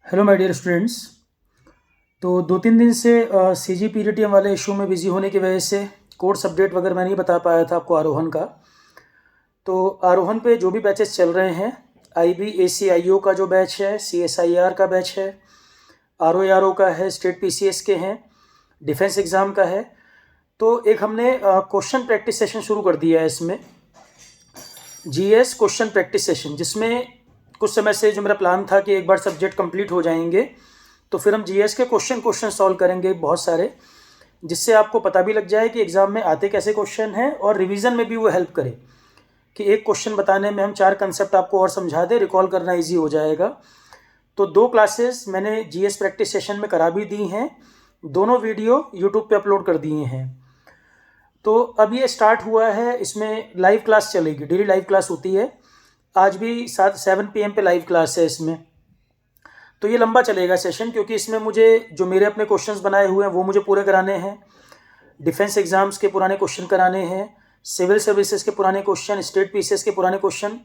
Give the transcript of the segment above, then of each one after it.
Hello my dear students. तो 2-3 दिन से सी जी पी टी एम वाले इशू में बिज़ी होने की वजह से कोर्स अपडेट वगैरह मैं नहीं बता पाया था आपको आरोहन का। तो आरोहन पे जो भी बैचेस चल रहे हैं, आई बी ए सी आई ओ का जो बैच है, सी एस आई आर का बैच है, आर ओ का है, स्टेट पी सी एस के हैं, डिफेंस एग्ज़ाम का है। तो एक हमने क्वेश्चन प्रैक्टिस सेशन शुरू कर दिया है इसमें, G S question practice session, जिसमें कुछ समय से जो मेरा प्लान था कि एक बार सब्जेक्ट कंप्लीट हो जाएंगे तो फिर हम जीएस के क्वेश्चन सॉल्व करेंगे बहुत सारे, जिससे आपको पता भी लग जाए कि एग्ज़ाम में आते कैसे क्वेश्चन हैं और रिवीजन में भी वो हेल्प करे कि एक क्वेश्चन बताने में हम 4 कंसेप्ट आपको और समझा दे, रिकॉल करना इजी हो जाएगा। तो 2 क्लासेस मैंने जीएस प्रैक्टिस सेशन में करा भी दी हैं, दोनों वीडियो यूट्यूब पे अपलोड कर दिए हैं। तो अब ये स्टार्ट हुआ है, इसमें लाइव क्लास चलेगी, डेली लाइव क्लास होती है। आज भी 7 PM पे लाइव क्लास है इसमें। तो ये लंबा चलेगा सेशन, क्योंकि इसमें मुझे जो मेरे अपने क्वेश्चंस बनाए हुए हैं वो मुझे पूरे कराने हैं, डिफेंस एग्जाम्स के पुराने क्वेश्चन कराने हैं, सिविल सर्विसेज के पुराने क्वेश्चन, स्टेट पीसीएस के पुराने क्वेश्चन।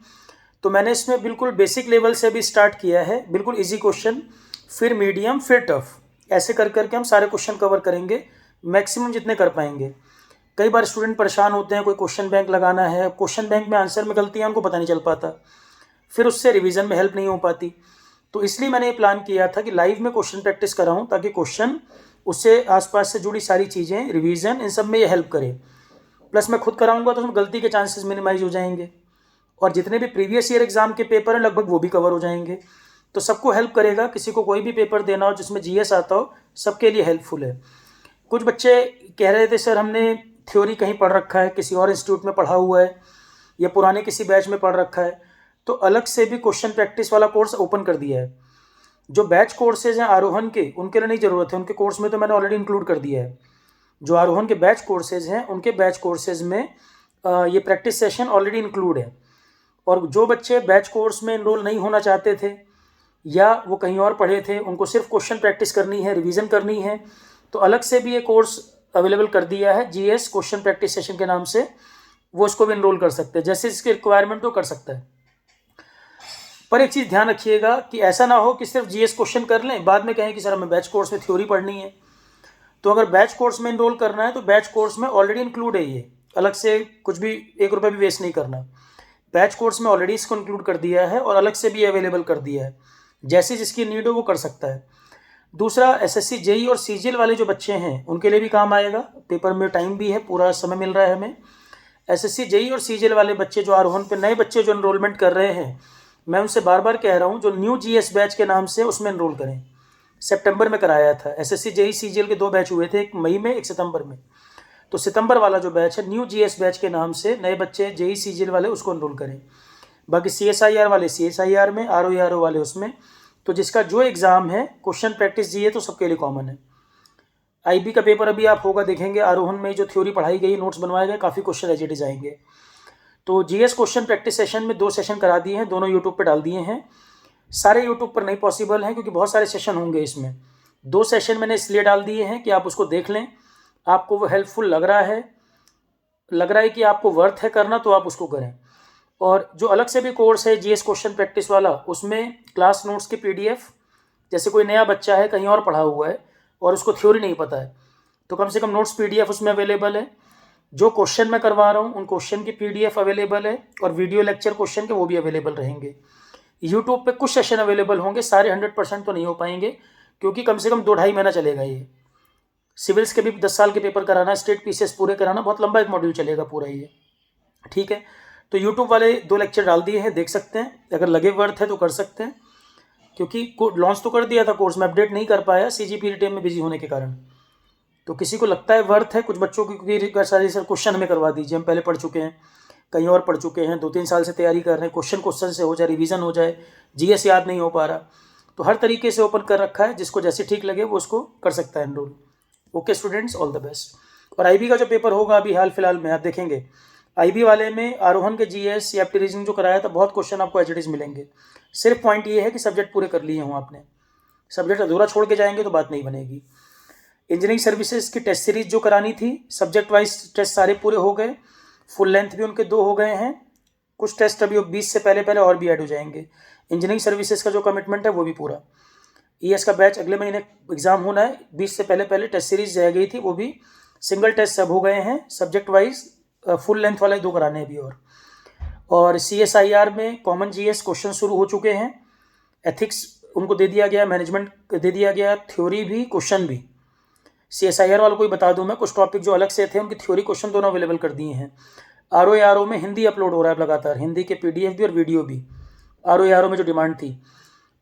तो मैंने इसमें बिल्कुल बेसिक लेवल से भी स्टार्ट किया है, बिल्कुल इजी क्वेश्चन, फिर मीडियम, फिर टफ, ऐसे कर करके हम सारे क्वेश्चन कवर करेंगे, मैक्सिमम जितने कर पाएंगे। कई बार स्टूडेंट परेशान होते हैं, कोई क्वेश्चन बैंक लगाना है, क्वेश्चन बैंक में आंसर में गलती है, उनको पता नहीं चल पाता, फिर उससे रिवीजन में हेल्प नहीं हो पाती। तो इसलिए मैंने ये प्लान किया था कि लाइव में क्वेश्चन प्रैक्टिस कराऊं, ताकि क्वेश्चन, उससे आसपास से जुड़ी सारी चीज़ें, रिवीजन, इन सब में ये हेल्प करे। प्लस मैं खुद कराऊंगा तो उसमें गलती के चांसेस मिनिमाइज हो जाएंगे, और जितने भी प्रीवियस ईयर एग्जाम के पेपर हैं लगभग वो भी कवर हो जाएंगे। तो सबको हेल्प करेगा, किसी को कोई भी पेपर देना हो जिसमें जीएस आता हो, सबके लिए हेल्पफुल है। कुछ बच्चे कह रहे थे सर हमने थ्योरी कहीं पढ़ रखा है, किसी और इंस्टीट्यूट में पढ़ा हुआ है, या पुराने किसी बैच में पढ़ रखा है, तो अलग से भी क्वेश्चन प्रैक्टिस वाला कोर्स ओपन कर दिया है। जो बैच कोर्सेज हैं आरोहन के, उनके लिए नहीं ज़रूरत है, उनके कोर्स में तो मैंने ऑलरेडी इंक्लूड कर दिया है। जो आरोहन के बैच कोर्सेज हैं उनके बैच कोर्सेज में ये प्रैक्टिस सेशन ऑलरेडी इंक्लूड है। और जो बच्चे बैच कोर्स में इनरोल नहीं होना चाहते थे, या वो कहीं और पढ़े थे, उनको सिर्फ क्वेश्चन प्रैक्टिस करनी है, रिवीजन करनी है, तो अलग से भी ये कोर्स अवेलेबल कर दिया है जीएस क्वेश्चन प्रैक्टिस सेशन के नाम से। वो इसको भी इनरोल कर सकते हैं, जैसे इसकी रिक्वायरमेंट तो कर सकता है। पर एक चीज़ ध्यान रखिएगा कि ऐसा ना हो कि सिर्फ जीएस क्वेश्चन कर लें, बाद में कहें कि सर हमें बैच कोर्स में थ्योरी पढ़नी है। तो अगर बैच कोर्स में इनरोल करना है तो बैच कोर्स में ऑलरेडी इंक्लूड है ये, अलग से कुछ भी 1 रुपये भी वेस्ट नहीं करना। बैच कोर्स में ऑलरेडी इसको इंक्लूड कर दिया है और अलग से भी अवेलेबल कर दिया है, जैसे जिसकी नीड हो वो कर सकता है। दूसरा, एसएससी जेई और सीजीएल वाले जो बच्चे हैं उनके लिए भी काम आएगा, पेपर में टाइम भी है, पूरा समय मिल रहा है हमें। एसएससी जेई और सीजीएल वाले बच्चे जो आरोहन पे नए बच्चे जो एनरोलमेंट कर रहे हैं, मैं उनसे बार बार कह रहा हूँ, जो न्यू जीएस बैच के नाम से उसमें एनरोल करें। सितंबर में कराया था एसएससी जेई सीजीएल के 2 बैच हुए थे, एक मई में, एक सितंबर में। तो सितंबर वाला जो बैच है न्यू जीएस बैच के नाम से, नए बच्चे जेई सीजीएल वाले उसको एनरोल करें। बाकी सीएसआईआर वाले सीएसआईआर में, आरओ वाले उसमें। तो जिसका जो एग्ज़ाम है क्वेश्चन प्रैक्टिस जी है तो सबके लिए कॉमन है। आईबी का पेपर अभी आप होगा देखेंगे, आरोहन में जो थ्योरी पढ़ाई गई, नोट्स बनवाए गए, काफ़ी क्वेश्चन एज इट इज आएंगे। तो जीएस क्वेश्चन प्रैक्टिस सेशन में 2 सेशन करा दिए हैं, दोनों यूट्यूब पे डाल दिए हैं। सारे यूट्यूब पर नहीं पॉसिबल हैं क्योंकि बहुत सारे सेशन होंगे इसमें। 2 सेशन मैंने इसलिए डाल दिए हैं कि आप उसको देख लें, आपको वो हेल्पफुल लग रहा है कि आपको वर्थ है करना, तो आप उसको करें। और जो अलग से भी कोर्स है जीएस क्वेश्चन प्रैक्टिस वाला, उसमें क्लास नोट्स की पीडीएफ, जैसे कोई नया बच्चा है कहीं और पढ़ा हुआ है और उसको थ्योरी नहीं पता है, तो कम से कम नोट्स पीडीएफ उसमें अवेलेबल है। जो क्वेश्चन मैं करवा रहा हूँ उन क्वेश्चन की पीडीएफ अवेलेबल है, और वीडियो लेक्चर क्वेश्चन के वो भी अवेलेबल रहेंगे। यूट्यूब पे कुछ सेशन अवेलेबल होंगे, सारे 100% तो नहीं हो पाएंगे, क्योंकि कम से कम 2-2.5 महीना चलेगा ये। सिविल्स के भी 10 साल के पेपर कराना, स्टेट पीसीएस पूरे कराना, बहुत लंबा एक मॉड्यूल चलेगा पूरा ये, ठीक है। तो यूट्यूब वाले 2 लेक्चर डाल दिए हैं, देख सकते हैं, अगर लगे वर्थ है तो कर सकते हैं, क्योंकि लॉन्च तो कर दिया था कोर्स, में अपडेट नहीं कर पाया सीजीपीटीएम में बिजी होने के कारण। तो किसी को लगता है वर्थ है, कुछ बच्चों की सारी सर क्वेश्चन हमें करवा दीजिए, हम पहले पढ़ चुके हैं, कहीं और पढ़ चुके हैं, 2-3 साल से तैयारी कर रहे हैं, क्वेश्चन से हो जाए, रिवीजन हो जाए, जीएस याद नहीं हो पा रहा। तो हर तरीके से ओपन कर रखा है, जिसको जैसे ठीक लगे वो उसको कर सकता है enrol. Okay students, all the best. और आईबी का जो पेपर होगा अभी हाल फिलहाल में आप देखेंगे, आईबी वाले में आरोहन के जीएस या फिर रीजनिंग जो कराया था, बहुत क्वेश्चन आपको एच मिलेंगे। सिर्फ पॉइंट ये है कि सब्जेक्ट पूरे कर लिए हों आपने, सब्जेक्ट अधूरा छोड़ के जाएंगे तो बात नहीं बनेगी। इंजीनियरिंग सर्विसेज की टेस्ट सीरीज जो करानी थी, सब्जेक्ट वाइज टेस्ट सारे पूरे हो गए, फुल लेंथ भी उनके 2 हो गए हैं। कुछ टेस्ट अभी 20 से पहले पहले और भी ऐड हो जाएंगे। इंजीनियरिंग सर्विसेज का जो कमिटमेंट है वो भी पूरा। ES का बैच अगले महीने एग्ज़ाम होना है। 20 से पहले टेस्ट सीरीज रह गई थी, वो भी सिंगल टेस्ट सब हो गए हैं। सब्जेक्ट वाइज फुल लेंथ वाले 2 कराने हैं अभी। और CSIR में कॉमन GS क्वेश्चन शुरू हो चुके हैं। एथिक्स उनको दे दिया गया, मैनेजमेंट दे दिया गया, थ्योरी भी क्वेश्चन भी। CSIR वालों को ही बता दूं मैं, कुछ टॉपिक जो अलग से थे उनकी थ्योरी क्वेश्चन दोनों अवेलेबल कर दिए हैं। RO में हिंदी अपलोड हो रहा है लगातार, हिंदी के PDF भी और वीडियो भी। RO में जो डिमांड थी,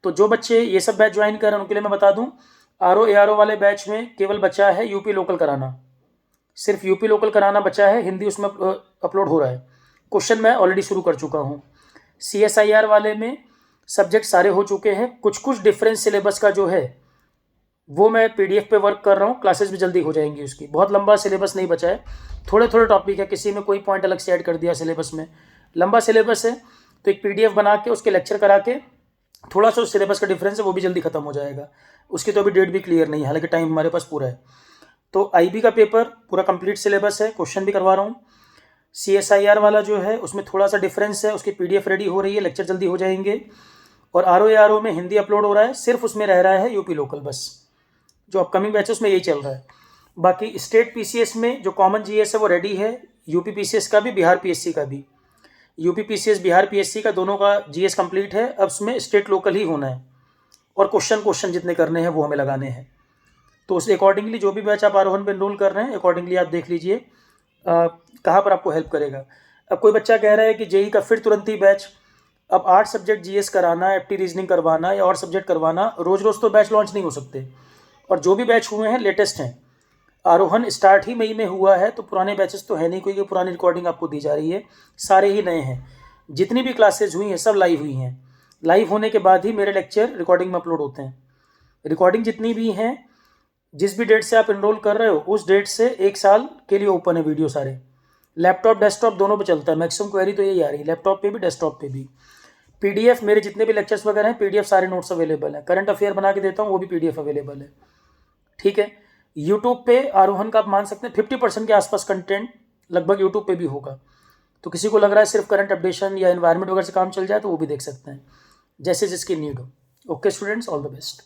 तो जो बच्चे ये सब बैच ज्वाइन कर रहे हैं उनके लिए मैं बता दूं, RO वाले बैच में केवल बचा है यूपी लोकल कराना, सिर्फ यूपी लोकल कराना बचा है। हिंदी उसमें अपलोड हो रहा है, क्वेश्चन मैं ऑलरेडी शुरू कर चुका हूँ। CSIR वाले में सब्जेक्ट सारे हो चुके हैं, कुछ कुछ डिफरेंस सिलेबस का जो है वो मैं PDF पे वर्क कर रहा हूँ, क्लासेस भी जल्दी हो जाएंगी उसकी। बहुत लंबा सिलेबस नहीं बचा है, थोड़े थोड़े टॉपिक है, किसी में कोई पॉइंट अलग से ऐड कर दिया सिलेबस में। लंबा सिलेबस है तो एक PDF बना के उसके लेक्चर करा के थोड़ा सा सिलेबस का डिफरेंस है वो भी जल्दी खत्म हो जाएगा। उसकी तो अभी डेट भी क्लियर नहीं है, हालांकि टाइम हमारे पास पूरा है। तो IB का पेपर पूरा कंप्लीट सिलेबस है, क्वेश्चन भी करवा रहा हूँ। CSIR वाला जो है उसमें थोड़ा सा डिफरेंस है, उसकी PDF रेडी हो रही है, लेक्चर जल्दी हो जाएंगे। और RO में हिंदी अपलोड हो रहा है, सिर्फ उसमें रह रहा है यूपी लोकल बस। जो अपकमिंग बैचेस में यही चल रहा है। बाकी स्टेट PCS में जो कॉमन GS है वो रेडी है, यूपी PCS का भी, बिहार PSC का भी। यूपी PCS बिहार PSC का दोनों का GS कंप्लीट है, अब उसमें स्टेट लोकल ही होना है और क्वेश्चन जितने करने हैं वो हमें लगाने हैं। तो उस अकॉर्डिंगली जो भी बैच आप आरोहन पे एनरोल कर रहे हैं, अकॉर्डिंगली आप देख लीजिए कहाँ पर आपको हेल्प करेगा। अब कोई बच्चा कह रहा है कि JEE का फिर तुरंत ही बैच, अब 8 सब्जेक्ट GS कराना, FT रीजनिंग करवाना या और सब्जेक्ट करवाना, रोज़ रोज़ तो बैच लॉन्च नहीं हो सकते। और जो भी बैच हुए हैं लेटेस्ट हैं। आरोहन स्टार्ट ही मई में हुआ है, तो पुराने बैचेस तो है नहीं, कोई पुरानी रिकॉर्डिंग आपको दी जा रही है, सारे ही नए हैं। जितनी भी क्लासेज हुई हैं सब लाइव हुई हैं। लाइव होने के बाद ही मेरे लेक्चर रिकॉर्डिंग में अपलोड होते हैं। रिकॉर्डिंग जितनी भी हैं, जिस भी डेट से आप इनरोल कर रहे हो उस डेट से 1 साल के लिए ओपन है वीडियो सारे। लैपटॉप डेस्कटॉप दोनों पे चलता है, मैक्सिमम क्वेरी तो यही आ रही है, लैपटॉप पे भी डेस्कटॉप पे भी। PDF मेरे जितने भी लेक्चर्स वगैरह हैं, PDF सारे नोट्स अवेलेबल हैं। करंट अफेयर बना के देता हूँ, वो भी PDF अवेलेबल है। ठीक है। यूट्यूब पे आरोहन का आप मान सकते हैं 50% के आसपास कंटेंट लगभग यूट्यूब पे भी होगा। तो किसी को लग रहा है सिर्फ करंट अपडेशन या एनवायरनमेंट वगैरह से काम चल जाए तो वो भी देख सकते हैं, जैसे जिसकी नीड हो। Okay students, all the best.